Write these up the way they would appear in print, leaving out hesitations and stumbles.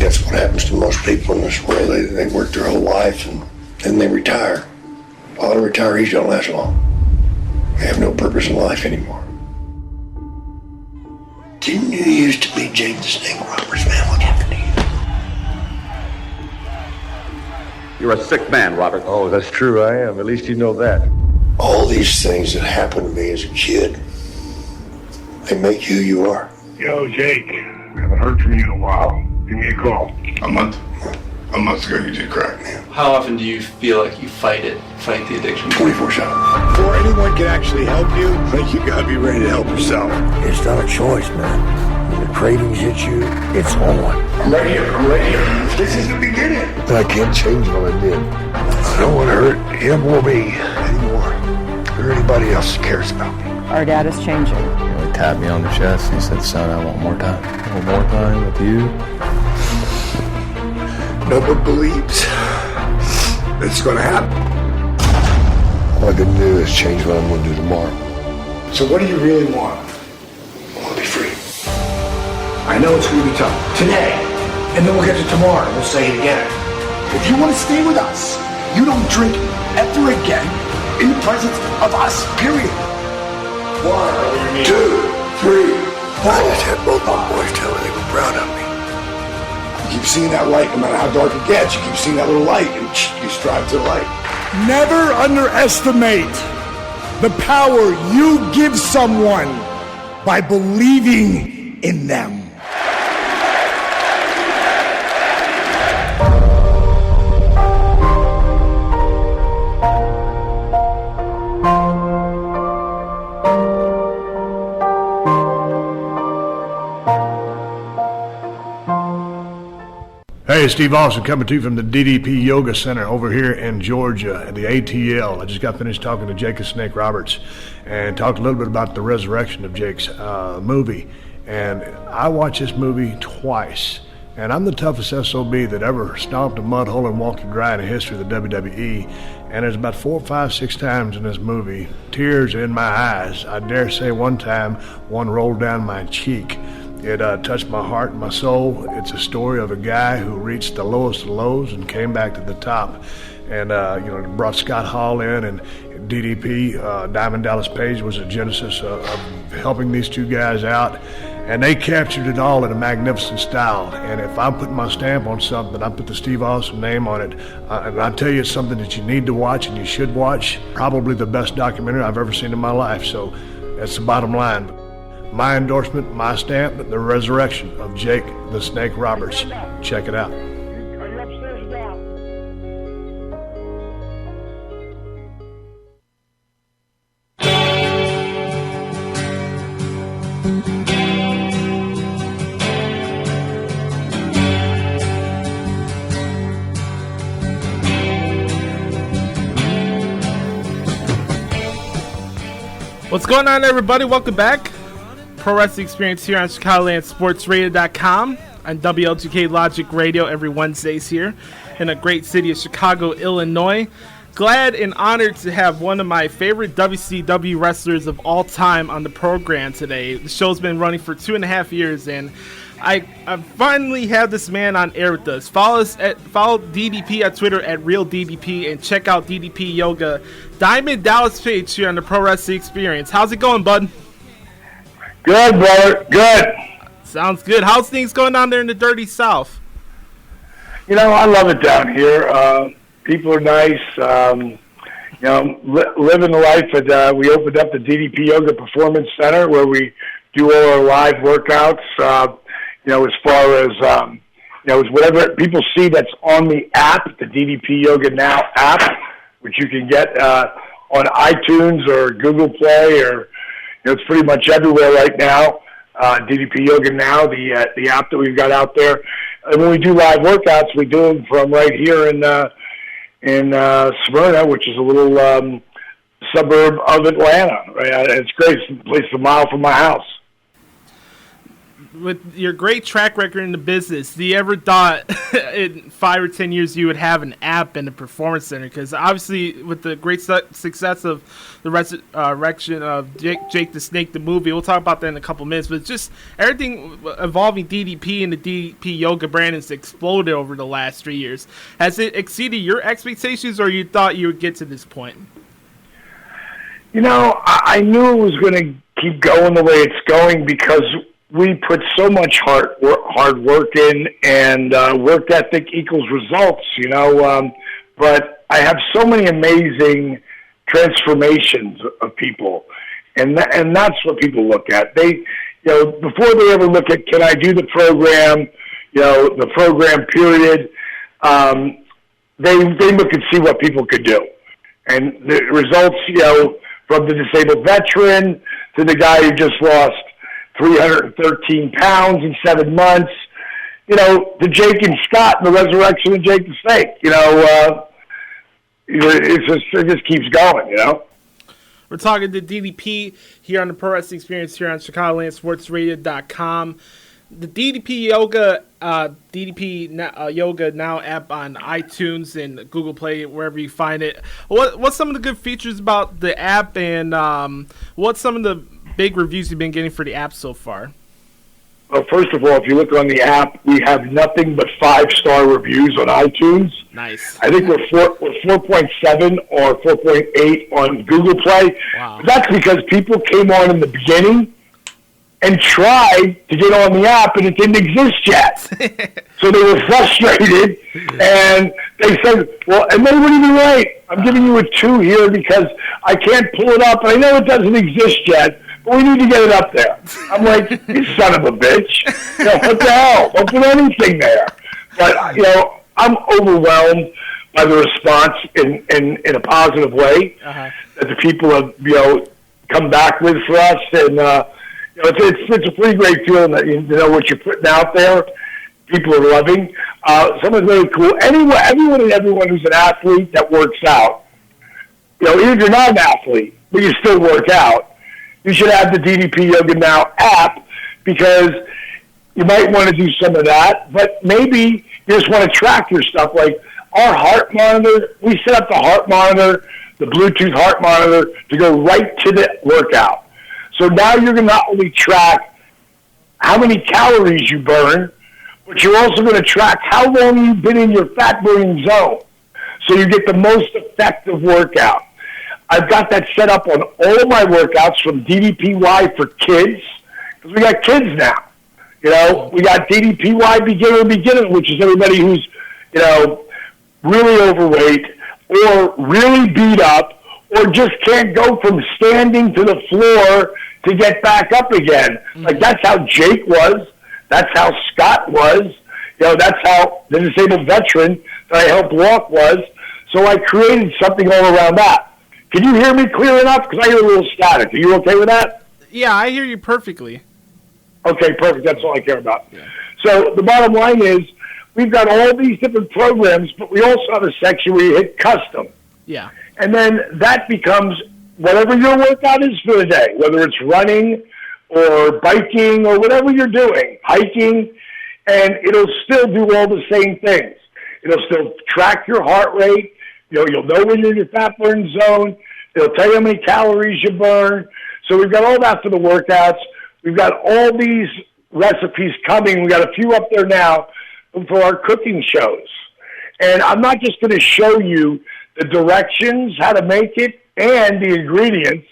that's what happens to most people in this world. They work their whole life and then they retire. A lot of retirees don't last long. They have no purpose in life anymore. Didn't you used to be Jake the Snake Roberts, man? What happened to you? You're a sick man, Robert. Oh, that's true, I am. At least you know that. All these things that happened to me as a kid, they make you who you are. Yo, Jake, I haven't heard from you in a while. Give me a call. A month ago you did crack, man. How often do you feel like you fight the addiction? 24/7. Before anyone can actually help you, you gotta be ready to help yourself. It's not a choice, man. When the cravings hit you, it's on. I'm right here. This is the beginning. And I can't change what I did. I don't want to hurt him or me anymore, or anybody else that cares about me. Our dad is changing. He tapped me on the chest. He said, son, I want more time. I want more time with you. No one believes it's gonna happen. All I can do is change what I'm going to do tomorrow. So what do you really want? I want to be free. I know it's gonna be tough. Today. And then we'll get to tomorrow. We'll say it again. If you want to stay with us, you don't drink ever again in the presence of us, period. 1, 2, 3, 4. I just had both my boys tell me they were proud of me. You keep seeing that light, no matter how dark it gets. You keep seeing that little light, and you strive to the light. Never underestimate the power you give someone by believing in them. Hey, Steve Austin coming to you from the DDP Yoga Center over here in Georgia at the ATL. I just got finished talking to Jake the Snake Roberts and talked a little bit about the resurrection of Jake's movie. And I watched this movie twice. And I'm the toughest SOB that ever stomped a mud hole and walked it dry in the history of the WWE. And there's about 4, 5, 6 times in this movie, tears in my eyes. I dare say one time, one rolled down my cheek. It touched my heart and my soul. It's a story of a guy who reached the lowest of lows and came back to the top. And, brought Scott Hall in, and DDP, Diamond Dallas Page, was the genesis of helping these two guys out. And they captured it all in a magnificent style. And if I'm putting my stamp on something, I put the Steve Austin name on it. And I tell you, it's something that you need to watch and you should watch. Probably the best documentary I've ever seen in my life. So that's the bottom line. My endorsement, my stamp, the resurrection of Jake the Snake Roberts. Check it out. Are you upstairs now? What's going on, everybody? Welcome back. Pro Wrestling Experience here on ChicagolandSportsRadio.com on WL2K Logic Radio every Wednesdays here in the great city of Chicago, Illinois. Glad and honored to have one of my favorite WCW wrestlers of all time on the program today. The show's been running for 2.5 years, and I finally have this man on air with us. Follow DDP on Twitter at RealDDP and check out DDP Yoga. Diamond Dallas Page here on the Pro Wrestling Experience. How's it going, bud? Good, brother. Good. Sounds good. How's things going down there in the dirty South? You know, I love it down here. People are nice. Living the life. We opened up the DDP Yoga Performance Center where we do all our live workouts. As far as whatever people see that's on the app, the DDP Yoga Now app, which you can get on iTunes or Google Play, or it's pretty much everywhere right now. DDP Yoga Now, the app that we've got out there. And when we do live workouts, we do them from right here in Smyrna, which is a little suburb of Atlanta. Right? It's great. It's a place a mile from my house. with your great track record in the business, do you ever thought in 5 or 10 years you would have an app and a performance center? Because obviously, with the great success of the resurrection of Jake the Snake, the movie, we'll talk about that in a couple minutes. But just everything involving DDP and the DDP Yoga Brand has exploded over the last 3 years. Has it exceeded your expectations, or you thought you would get to this point? You know, I knew it was going to keep going the way it's going because we put so much hard work in, and work ethic equals results, you know. But I have so many amazing transformations of people, and that's what people look at. They, you know, before they ever look at, can I do the program, you know, the program period, they look and see what people could do. And the results, you know, from the disabled veteran to the guy who just lost 313 pounds in 7 months, you know, to Jake and Scott and the resurrection of Jake the Snake. You know, it just keeps going, you know. We're talking to DDP here on the Pro Wrestling Experience here on ChicagolandSportsRadio.com. The DDP Yoga Yoga Now app on iTunes and Google Play, wherever you find it. What's some of the good features about the app, and what's some of the big reviews you've been getting for the app so far? Well, first of all, if you look on the app, we have nothing but 5-star reviews on iTunes. Nice. I think we're 4.7 or 4.8 on Google Play. Wow. But that's because people came on in the beginning and tried to get on the app, and it didn't exist yet. So they were frustrated, and they said, well, and they wouldn't be right. I'm giving you a 2 here because I can't pull it up. I know it doesn't exist yet, but we need to get it up there. I'm like, you son of a bitch. You know, what the hell? Don't put anything there. But, you know, I'm overwhelmed by the response in a positive way that the people have, you know, come back with for us. And, you know, it's a pretty great feeling that you know what you're putting out there. People are loving. Something really cool. Everyone who's an athlete that works out, you know, even if you're not an athlete, but you still work out, you should have the DDP Yoga Now app, because you might want to do some of that, but maybe you just want to track your stuff. Like our heart monitor, we set up the heart monitor, the Bluetooth heart monitor, to go right to the workout. So now you're going to not only track how many calories you burn, but you're also going to track how long you've been in your fat burning zone, so you get the most effective workout. I've got that set up on all of my workouts from DDPY for kids, because we got kids now. You know, we got DDPY beginner, which is everybody who's, you know, really overweight or really beat up, or just can't go from standing to the floor to get back up again. Like, that's how Jake was. That's how Scott was. You know, that's how the disabled veteran that I helped walk was. So I created something all around that. Can you hear me clear enough? Because I hear a little static. Are you okay with that? Yeah, I hear you perfectly. Okay, perfect. That's all I care about. Yeah. So the bottom line is, we've got all these different programs, but we also have a section where you hit custom. Yeah. And then that becomes whatever your workout is for the day, whether it's running or biking or whatever you're doing, hiking, and it'll still do all the same things. It'll still track your heart rate. You know, you'll know when you're in your fat burn zone. It'll tell you how many calories you burn. So we've got all that for the workouts. We've got all these recipes coming. We've got a few up there now for our cooking shows. And I'm not just going to show you the directions, how to make it, and the ingredients.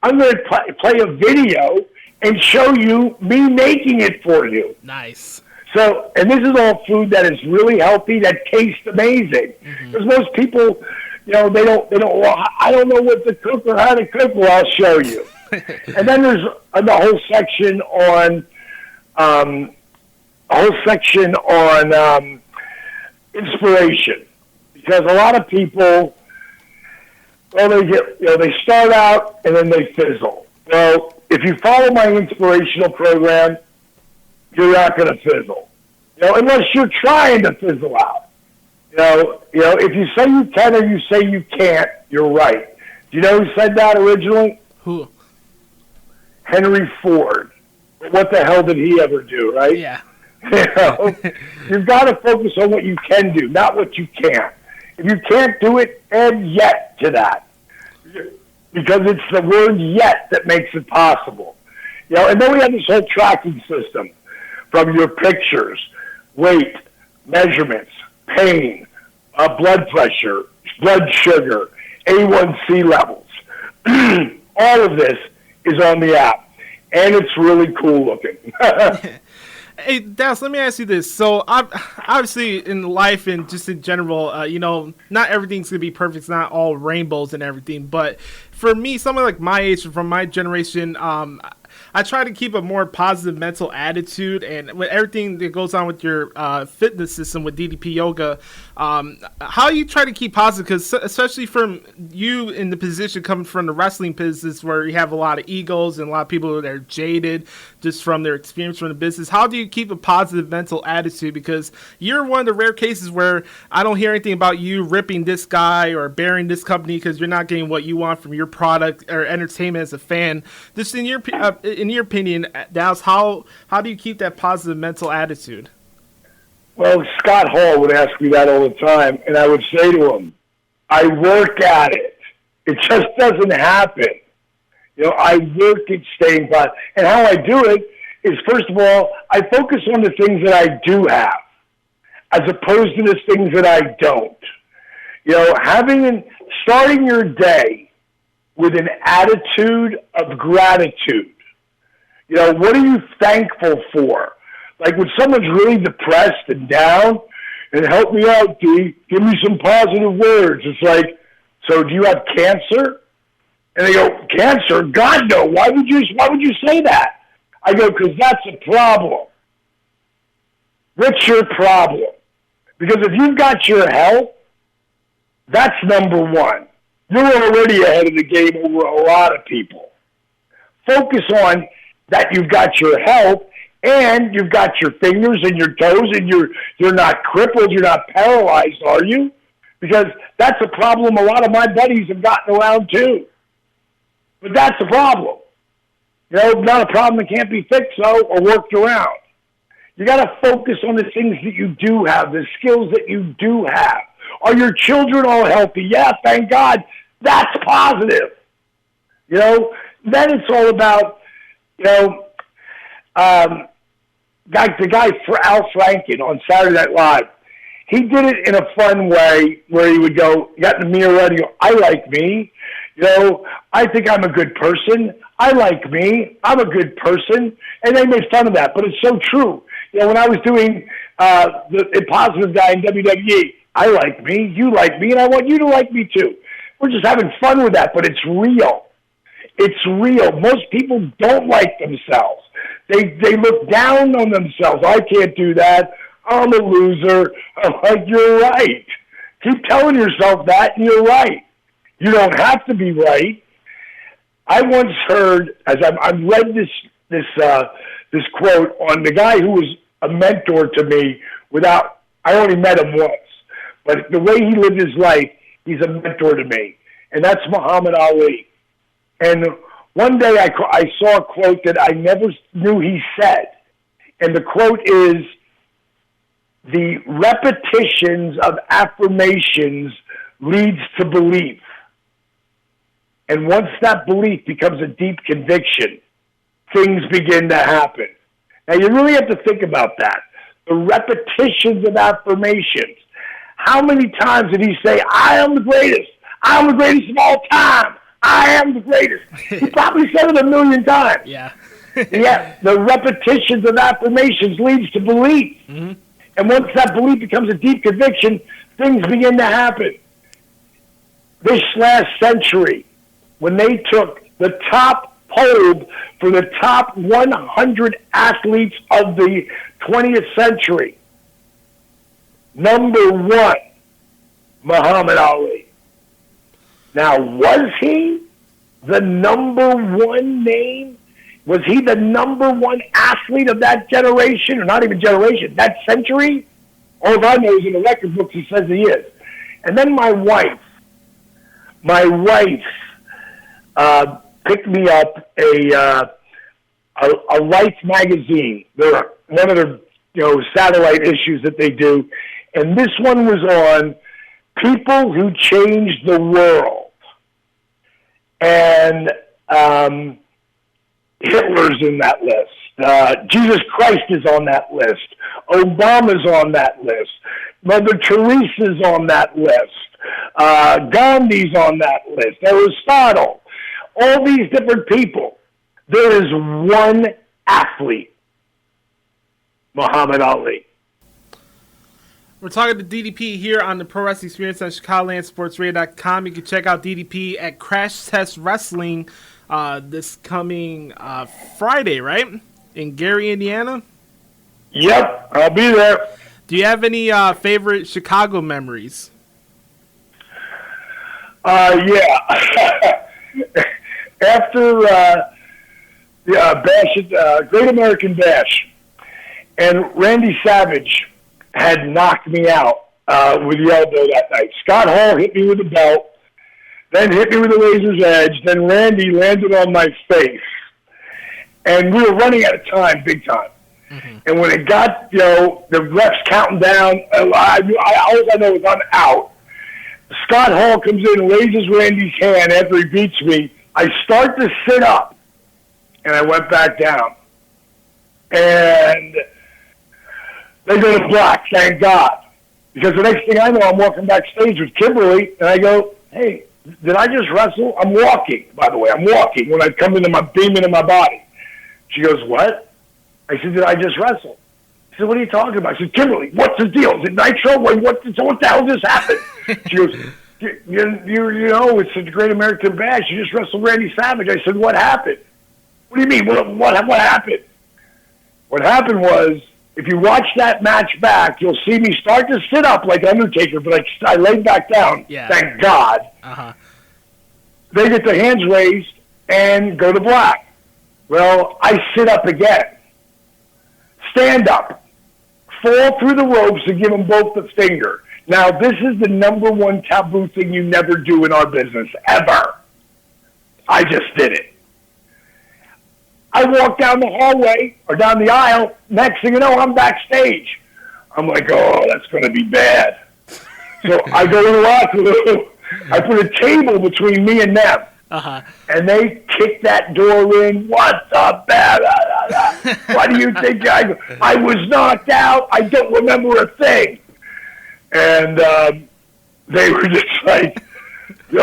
I'm going to play a video and show you me making it for you. Nice. So, and this is all food that is really healthy, that tastes amazing. Because most people, you know, they don't, well, I don't know what to cook or how to cook. Well, I'll show you. And then there's the whole section on, inspiration. Because a lot of people, well, they start out and then they fizzle. Well, if you follow my inspirational program, you're not going to fizzle. You know, unless you're trying to fizzle out. You know, if you say you can or you say you can't, you're right. Do you know who said that originally? Who? Henry Ford. but what the hell did he ever do, right? Yeah. You know, you've got to focus on what you can do, not what you can't. If you can't do it, add yet to that, because it's the word yet that makes it possible. You know, and then we have this whole tracking system from your pictures, weight, measurements, pain, blood pressure, blood sugar, A1C levels. All of this is on the app, and it's really cool looking. Hey, Dallas, let me ask you this. So, obviously, in life and just in general, you know, not everything's going to be perfect. It's not all rainbows and everything. But for me, someone like my age, from my generation, I try to keep a more positive mental attitude, and with everything that goes on with your fitness system with DDP Yoga, how you try to keep positive, because especially from you in the position coming from the wrestling business where you have a lot of egos and a lot of people that are jaded just from their experience from the business, how do you keep a positive mental attitude? Because you're one of the rare cases where I don't hear anything about you ripping this guy or bearing this company because you're not getting what you want from your product or entertainment as a fan. Just in your opinion, Dallas, how do you keep that positive mental attitude? Well, Scott Hall would ask me that all the time, and I would say to him, I work at it. It just doesn't happen. You know, I work at staying positive. And how I do it is, first of all, I focus on the things that I do have, as opposed to the things that I don't. You know, starting your day with an attitude of gratitude. You know, what are you thankful for? Like when someone's really depressed and down, and help me out, D, give me some positive words. It's like, so do you have cancer? And they go, cancer? God, no. Why would you say that? I go, because that's a problem. What's your problem? Because if you've got your health, that's number one. You're already ahead of the game over a lot of people. Focus on that you've got your health and you've got your fingers and your toes and you're not crippled, you're not paralyzed, are you? Because that's a problem a lot of my buddies have gotten around too. But that's a problem. You know, not a problem that can't be fixed, though, or worked around. You got to focus on the things that you do have, the skills that you do have. Are your children all healthy? Yeah, thank God. That's positive. You know, then it's all about, you know, the guy for Al Franken on Saturday Night Live. He did it in a fun way where he would go, got in the mirror and go, I like me. You know, I think I'm a good person. I like me. I'm a good person. And they made fun of that, but it's so true. You know, when I was doing the positive guy in WWE, I like me, you like me, and I want you to like me too. We're just having fun with that, but it's real. It's real. Most people don't like themselves. They look down on themselves. I can't do that. I'm a loser. I'm like, you're right. Keep telling yourself that, and you're right. You don't have to be right. I once heard, as I've read this quote on the guy who was a mentor to me. I only met him once, but the way he lived his life, he's a mentor to me, and that's Muhammad Ali. And one day I saw a quote that I never knew he said, and the quote is, "The repetitions of affirmations leads to belief. And once that belief becomes a deep conviction, things begin to happen." Now, you really have to think about that. The repetitions of affirmations. How many times did he say, I am the greatest. I am the greatest of all time. I am the greatest. He probably said it 1,000,000 times. Yeah. Yeah, the repetitions of affirmations leads to belief. Mm-hmm. And once that belief becomes a deep conviction, things begin to happen. This last century, when they took the top poll for the top 100 athletes of the 20th century, number one, Muhammad Ali. Now, was he the number one name? Was he the number one athlete of that generation, or not even generation, that century? All I know is in the record books it says he is. And then my wife picked me up a Life magazine. They're one of their satellite issues that they do, and this one was on people who changed the world, and Hitler's in that list. Jesus Christ is on that list. Obama's on that list. Mother Teresa's on that list. Gandhi's on that list. Aristotle. All these different people. There is one athlete, Muhammad Ali. We're talking to DDP here on the Pro Wrestling Experience on ChicagolandSportsRadio.com. You can check out DDP at Crash Test Wrestling this coming Friday, right? In Gary, Indiana? Yep, I'll be there. Do you have any favorite Chicago memories? Yeah. After Bash, Great American Bash, and Randy Savage had knocked me out with the elbow that night. Scott Hall hit me with a belt, then hit me with a razor's edge, then Randy landed on my face. And we were running out of time, big time. Mm-hmm. And when it got, the refs counting down, all I know is I'm out. Scott Hall comes in and raises Randy's hand after he beats me. I start to sit up, and I went back down. And they go to black, thank God. Because the next thing I know, I'm walking backstage with Kimberly, and I go, hey, did I just wrestle? I'm walking, by the way. I'm walking when I come into my beam into my body. She goes, what? I said, did I just wrestle? She said, what are you talking about? I said, Kimberly, what's the deal? Is it Nitro? What the hell just happened? She goes, it's the Great American Bash. You just wrestled Randy Savage. I said, what happened? What do you mean? What happened? What happened was, if you watch that match back, you'll see me start to sit up like Undertaker, but I laid back down, thank God. Uh-huh. They get their hands raised and go to black. Well, I sit up again. Stand up. Fall through the ropes and give them both the finger. Now, this is the number one taboo thing you never do in our business, ever. I just did it. I walk down the hallway or down the aisle. Next thing you know, I'm backstage. I'm like, oh, that's going to be bad. So I go in the locker room. I put a table between me and them. Uh-huh. And they kick that door in. What's up, bad? What do you think? I was knocked out. I don't remember a thing. And they were just like, do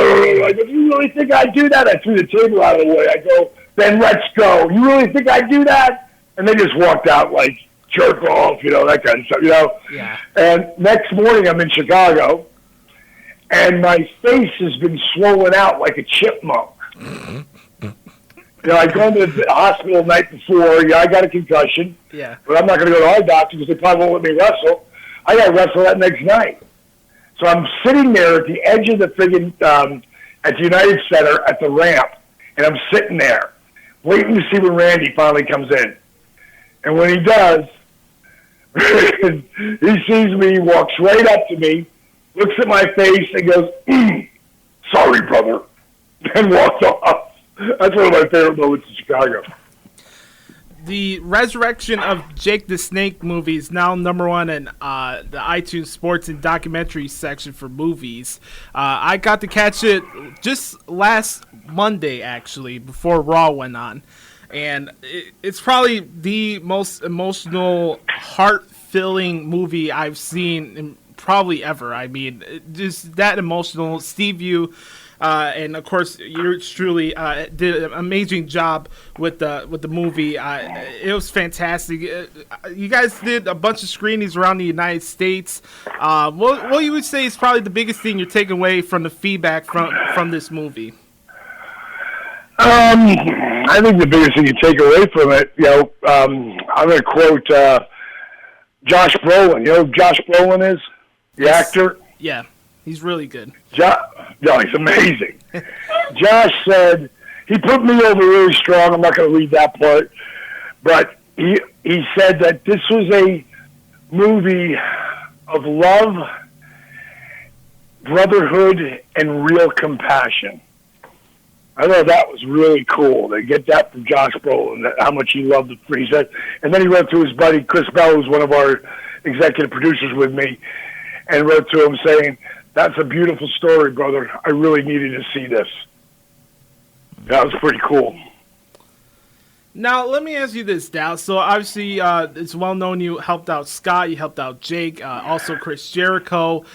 you really think I'd do that? I threw the table out of the way. I go, then let's go. You really think I'd do that? And they just walked out like jerk off, that kind of stuff, Yeah. And next morning I'm in Chicago, and my face has been swollen out like a chipmunk. I'd gone to the hospital the night before. I got a concussion. Yeah. But I'm not going to go to our doctor because they probably won't let me wrestle. I got to wrestle that next night. So I'm sitting there at the edge of the friggin' at the United Center at the ramp, and I'm sitting there waiting to see when Randy finally comes in. And when he does, he sees me, walks right up to me, looks at my face, and goes, sorry, brother, and walks off. That's one of my favorite moments in Chicago. The Resurrection of Jake the Snake movie is now #1 in the iTunes Sports and Documentary section for movies. I got to catch it just last Monday, actually, before Raw went on. And it's probably the most emotional, heart-filling movie I've seen in probably ever. I mean, just that emotional. Steve Yu, and of course, yours truly did an amazing job with the movie. It was fantastic. You guys did a bunch of screenings around the United States. What you would say is probably the biggest thing you're taking away from the feedback from this movie? I think the biggest thing you take away from it, I'm going to quote Josh Brolin. You know who Josh Brolin is? The actor? Yeah, he's really good. He's amazing. Josh said, he put me over really strong. I'm not going to read that part. But he said that this was a movie of love, brotherhood, and real compassion. I thought that was really cool. They get that from Josh Brolin, how much he loved it. He said, and then he wrote to his buddy Chris Bell, who's one of our executive producers with me, and wrote to him saying, "That's a beautiful story, brother. I really needed to see this." That was pretty cool. Now, let me ask you this, Dal. So, obviously, it's well known you helped out Scott, you helped out Jake, also Chris Jericho.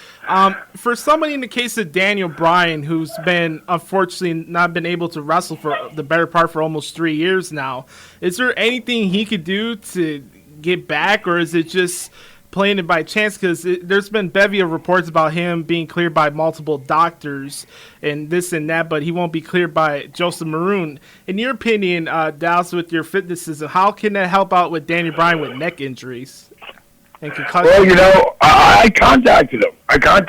For somebody in the case of Daniel Bryan, who's been, unfortunately, not been able to wrestle for the better part for almost 3 years now, is there anything he could do to get back, or is it just playing it by chance? Because there's been bevy of reports about him being cleared by multiple doctors and this and that, but he won't be cleared by Joseph Maroon. In your opinion, Dallas, with your fitness system, how can that help out with Daniel Bryan with neck injuries and concussions? Well, I contacted him. I said,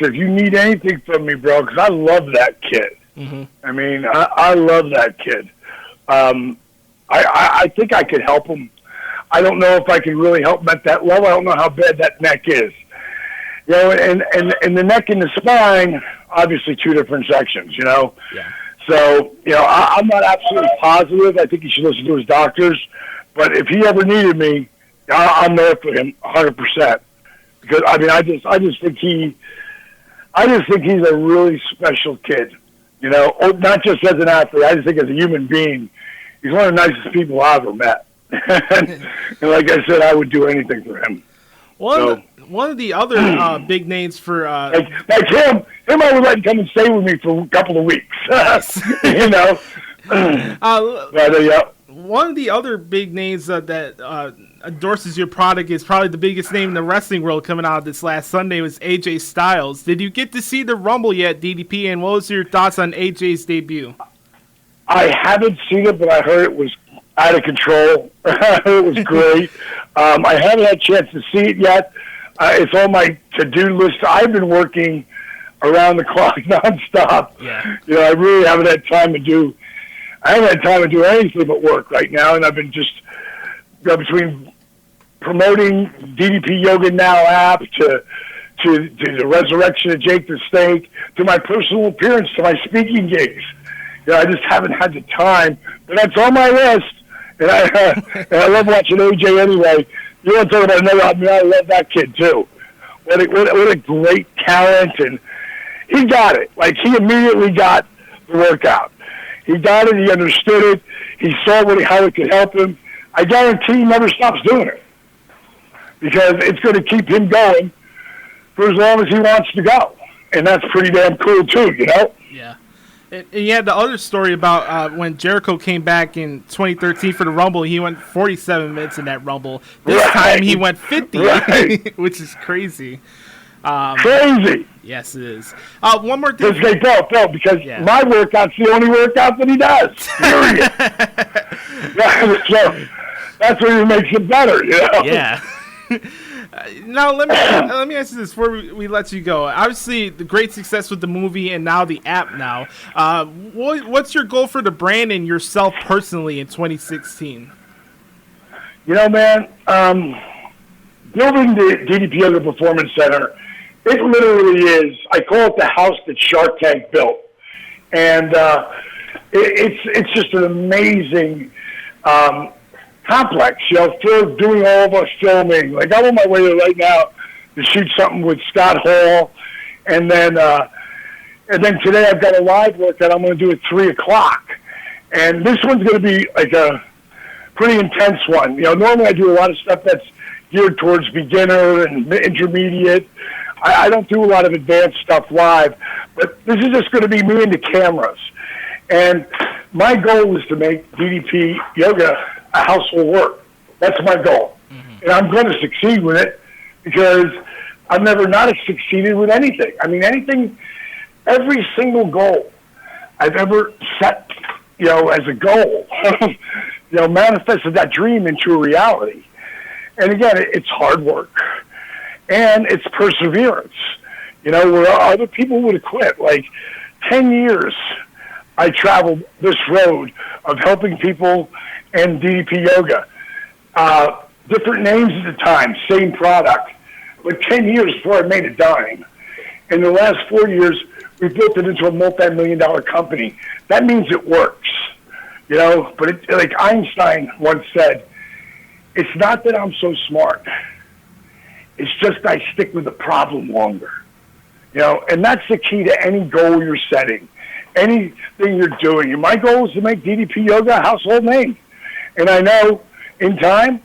if you need anything from me, bro, because I love that kid. Mm-hmm. I mean, I love that kid. I think I could help him. I don't know if I can really help him at that level. I don't know how bad that neck is. You know, and the neck and the spine, obviously two different sections, you know. Yeah. So, you know, I'm not absolutely positive. I think he should listen to his doctors. But if he ever needed me, I'm there for him 100%. Because, I mean, I just think he's a really special kid. You know, not just as an athlete. I just think as a human being, he's one of the nicest people I've ever met. And like I said, I would do anything for him. One of the other big names for like him I would let him come and stay with me for a couple of weeks. You know. One of the other big names that endorses your product is probably the biggest name in the wrestling world coming out this last Sunday was AJ Styles. Did you get to see the Rumble yet, DDP? And what was your thoughts on AJ's debut? I haven't seen it, but I heard it was out of control. It was great. I haven't had a chance to see it yet. It's on my to-do list. I've been working around the clock nonstop. Yeah. You know, I really haven't had time to do anything but work right now, and I've been just between promoting DDP Yoga Now app to the resurrection of Jake the Snake, to my personal appearance, to my speaking gigs. You know, I just haven't had the time, but that's on my list. And I love watching AJ anyway. You want to talk about another? I mean, I love that kid too. What a great talent, and he got it. Like, he immediately got the workout. He got it. He understood it. He saw how it could help him. I guarantee he never stops doing it because it's going to keep him going for as long as he wants to go, and that's pretty damn cool too. You know? Yeah. And you had the other story about when Jericho came back in 2013 for the Rumble. He went 47 minutes in that Rumble. This time he went 50, which is crazy. Crazy. Yes, it is. One more thing. Because my workout's the only workout that he does. Period. So that's what makes it better, you know? Yeah. Now, let me ask you this before we let you go. Obviously, the great success with the movie and now the app now. What's your goal for the brand and yourself personally in 2016? You know, man, building the DDP Yoga Performance Center, it literally is, I call it the house that Shark Tank built. And it's just an amazing complex, you know, for doing all of our filming. Like, I'm on my way there right now to shoot something with Scott Hall, and then today I've got a live workout I'm going to do at 3:00, and this one's going to be like a pretty intense one. You know, normally I do a lot of stuff that's geared towards beginner and intermediate. I don't do a lot of advanced stuff live, but this is just going to be me and the cameras. And my goal is to make DDP Yoga a household work. That's my goal. Mm-hmm. And I'm going to succeed with it because I've never not succeeded with anything. I mean, every single goal I've ever set, you know, as a goal, you know, manifested that dream into a reality. And again, it's hard work and it's perseverance, you know, where other people would have quit. Like 10 years I traveled this road of helping people and DDP Yoga. Different names at the time, same product. But 10 years before I made a dime. In the last 4 years, We built it into a multi-million-dollar company. That means it works, But like Einstein once said, it's not that I'm so smart. It's just I stick with the problem longer, And that's the key to any goal you're setting, anything you're doing. And my goal is to make DDP Yoga a household name. And I know in time,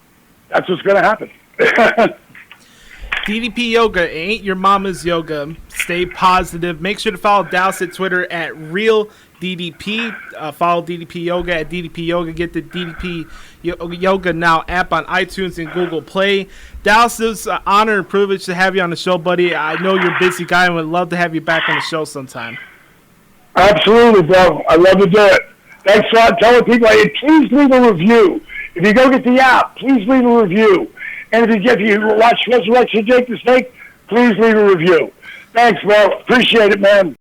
that's what's going to happen. DDP Yoga ain't your mama's yoga. Stay positive. Make sure to follow Dallas at Twitter at RealDDP. Follow DDP Yoga at DDP Yoga. Get the DDP Yoga Now app on iTunes and Google Play. Dallas, it's an honor and privilege to have you on the show, buddy. I know you're a busy guy and would love to have you back on the show sometime. Absolutely, bro. I love to do it. Thanks a lot. Tell the people, please leave a review. If you go get the app, please leave a review. And if you watch Resurrection Jake the Snake, please leave a review. Thanks, bro. Appreciate it, man.